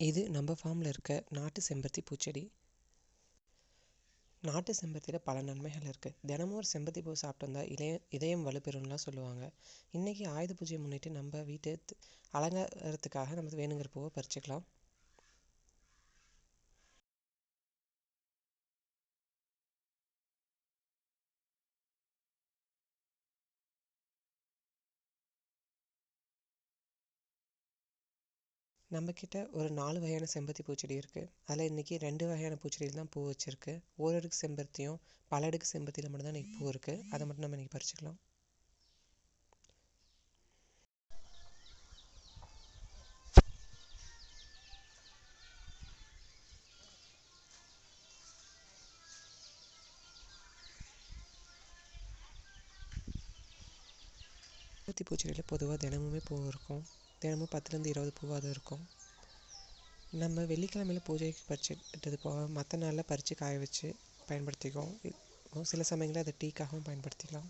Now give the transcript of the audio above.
இது நம்ம ஃபார்மில் இருக்க நாட்டு செம்பருத்தி பூச்செடி. நாட்டு செம்பருத்தியில் பல நன்மைகள் இருக்குது. தினமும் ஒரு செம்பருத்தி பூ சாப்பிட்டு வந்தால் இதயம் வலுப்பெறும்லாம் சொல்லுவாங்க. இன்றைக்கி ஆயுத பூஜையை முன்னிட்டு நம்ம வீட்டை அலங்காரத்துக்காக நம்ம வேணுங்கிற பூவை பறிச்சுக்கலாம். நம்மக்கிட்ட ஒரு 4 வகையான செம்பருத்தி பூச்செடி இருக்குது. அதில் இன்றைக்கி 2 வகையான பூச்செடியில் தான் பூ வச்சுருக்கு. ஒரு அடுக்கு செம்பருத்தியும் பல அடுக்கு செம்பருத்தியில் மட்டும்தான் இன்றைக்கி பூ இருக்குது. அதை மட்டும் நம்ம இன்றைக்கி பறிச்சுக்கலாம். செம்பருத்தி பூச்செடியில் பொதுவாக தினமுமே பூ இருக்கும். தினமும் 10லேருந்து 20 பூவாவது இருக்கும். நம்ம வெள்ளிக்கிழமையில் பூஜைக்கு பறிச்சுக்கிட்டது போக மற்ற நாளில் பறித்து காய வச்சு பயன்படுத்திக்குவோம். சில சமயங்களில் அதை டீக்காகவும் பயன்படுத்திக்கலாம்.